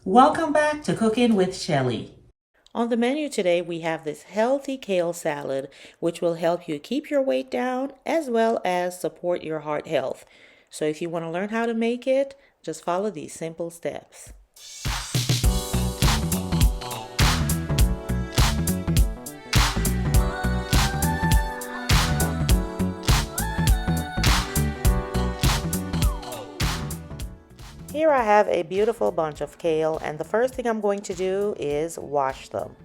Welcome back to Cooking with Cheli. On the menu today, we have this healthy kale salad, which will help you keep your weight down as well as support your heart health. So, if you want to learn how to make it, just follow these simple steps. Here I have a beautiful bunch of kale, and the first thing I'm going to do is wash them.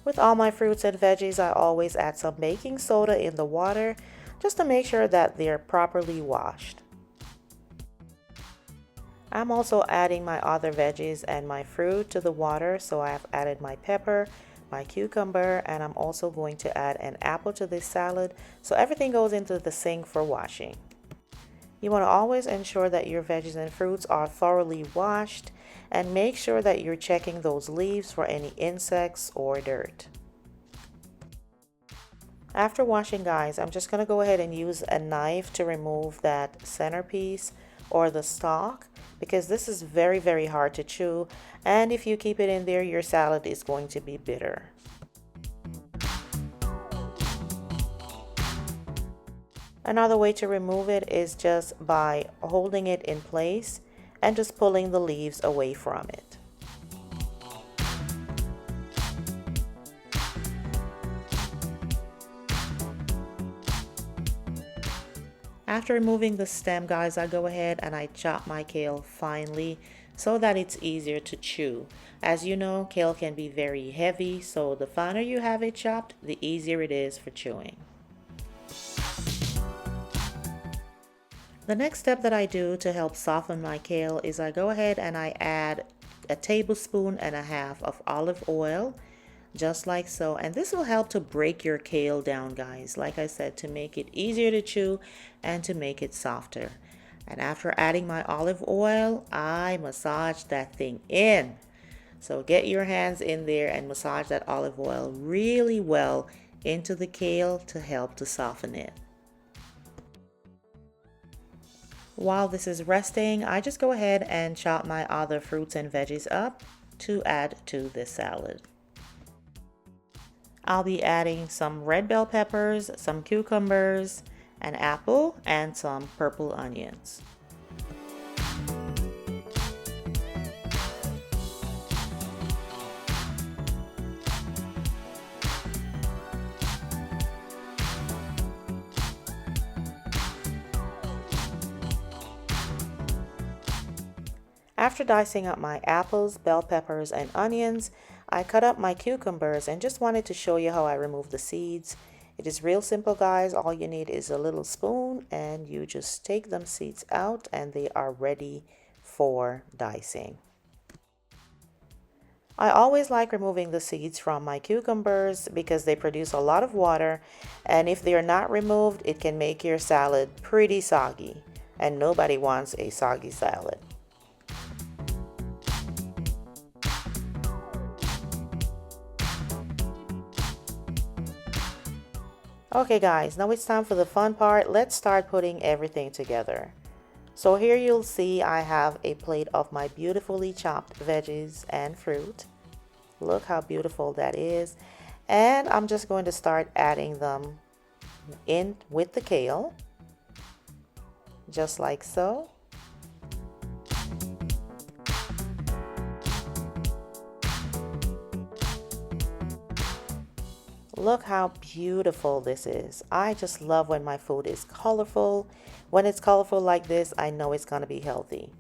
With all my fruits and veggies, I always add some baking soda in the water just to make sure that they're properly washed. I'm also adding my other veggies and my fruit to the water, so I've added my pepper, my cucumber, and I'm also going to add an apple to this salad, so everything goes into the sink for washing. You want to always ensure that your veggies and fruits are thoroughly washed, and make sure that you're checking those leaves for any insects or dirt. After washing, guys, I'm just going to go ahead and use a knife to remove that centerpiece or the stalk, because this is very hard to chew, and if you keep it in there, your salad is going to be bitter. Another way to remove it is just by holding it in place and just pulling the leaves away from it. After removing the stem, guys, I go ahead and I chop my kale finely so that it's easier to chew. As you know, kale can be very heavy, so the finer you have it chopped, the easier it is for chewing. The next step that I do to help soften my kale is I go ahead and I add a tablespoon and a half of olive oil, just like so, and this will help to break your kale down, guys, like I said, to make it easier to chew and to make it softer. And after adding my olive oil, I massage that thing in. So get your hands in there and massage that olive oil really well into the kale to help to soften it. While this is resting, I just go ahead and chop my other fruits and veggies up to add to this salad. I'll be adding some red bell peppers, some cucumbers, an apple, and some purple onions. After dicing up my apples, bell peppers, and onions, I cut up my cucumbers and just wanted to show you how I remove the seeds. It is real simple, guys. All you need is a little spoon and you just take them seeds out and they are ready for dicing. I always like removing the seeds from my cucumbers because they produce a lot of water, and if they are not removed, it can make your salad pretty soggy, and nobody wants a soggy salad. Okay guys, now it's time for the fun part. Let's start putting everything together. So here you'll see I have a plate of my beautifully chopped veggies and fruit. Look how beautiful that is. And I'm just going to start adding them in with the kale, just like so. Look how beautiful this is. I just love when my food is colorful. When it's colorful like this, I know it's going to be healthy.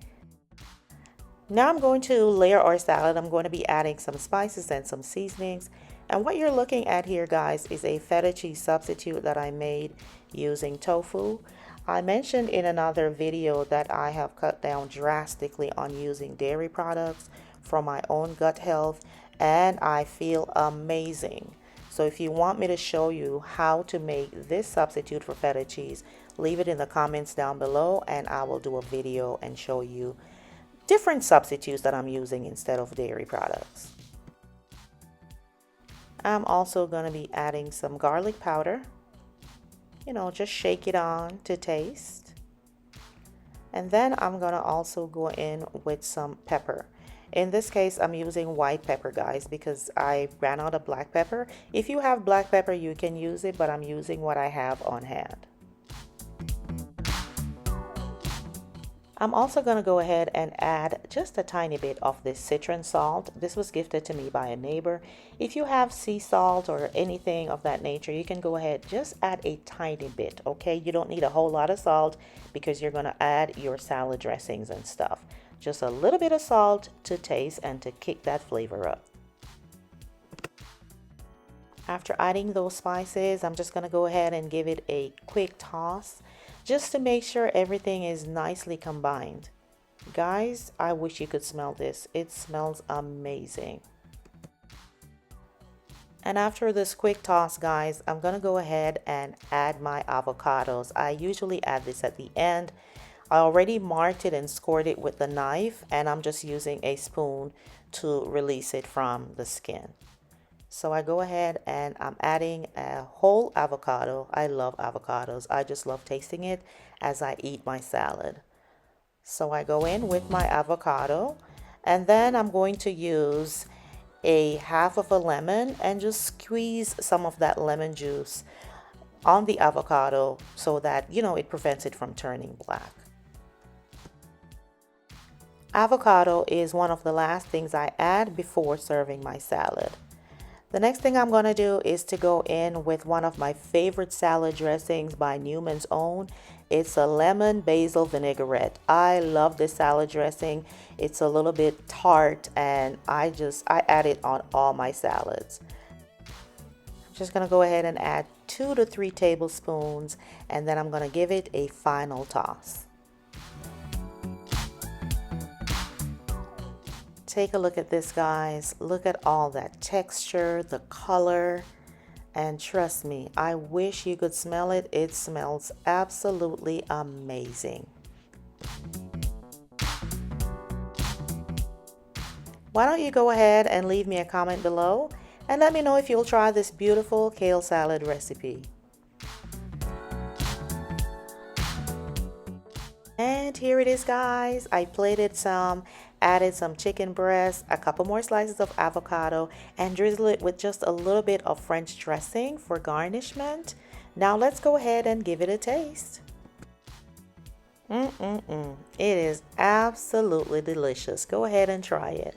Now I'm going to layer our salad. I'm going to be adding some spices and some seasonings. And what you're looking at here, guys, is a feta cheese substitute that I made using tofu. I mentioned in another video that I have cut down drastically on using dairy products for my own gut health, and I feel amazing. So if you want me to show you how to make this substitute for feta cheese, leave it in the comments down below and I will do a video and show you different substitutes that I'm using instead of dairy products. I'm also going to be adding some garlic powder. Just shake it on to taste. And then I'm gonna also go in with some pepper. In this case, I'm using white pepper, guys, because I ran out of black pepper. If you have black pepper, you can use it, but I'm using what I have on hand. I'm also going to go ahead and add just a tiny bit of this citron salt. This was gifted to me by a neighbor. If you have sea salt or anything of that nature, you can go ahead, just add a tiny bit, okay? You don't need a whole lot of salt because you're going to add your salad dressings and stuff. Just a little bit of salt to taste and to kick that flavor up. After adding those spices, I'm just going to go ahead and give it a quick toss just to make sure everything is nicely combined. Guys, I wish you could smell this. It smells amazing. And after this quick toss, guys, I'm going to go ahead and add my avocados. I usually add this at the end. I already marked it and scored it with the knife, and I'm just using a spoon to release it from the skin. So I go ahead and I'm adding a whole avocado. I love avocados. I just love tasting it as I eat my salad. So I go in with my avocado, and then I'm going to use a half of a lemon and just squeeze some of that lemon juice on the avocado so that, you know, it prevents it from turning black. Avocado is one of the last things I add before serving my salad. The next thing I'm going to do is to go in with one of my favorite salad dressings by Newman's Own. It's a lemon basil vinaigrette. I love this salad dressing. It's a little bit tart, and I add it on all my salads. I'm just going to go ahead and add 2 to 3 tablespoons, and then I'm going to give it a final toss. Take a look at this, guys. Look at all that texture, the color, and trust me, I wish you could smell it. It smells absolutely amazing. Why don't you go ahead and leave me a comment below and let me know if you'll try this beautiful kale salad recipe. And here it is, guys. I plated some, added some chicken breast, a couple more slices of avocado, and drizzle it with just a little bit of French dressing for garnishment. Now let's go ahead and give it a taste. It is absolutely delicious. Go ahead and try it.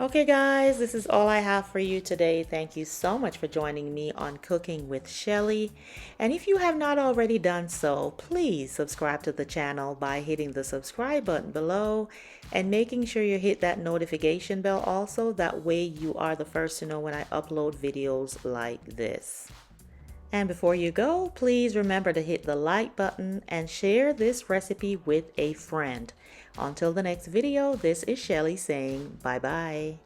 Okay guys, this is all I have for you today. Thank you so much for joining me on Cooking with Cheli. And if you have not already done so, please subscribe to the channel by hitting the subscribe button below and making sure you hit that notification bell also. That way you are the first to know when I upload videos like this. And before you go, please remember to hit the like button and share this recipe with a friend. Until the next video, this is Cheli saying bye-bye.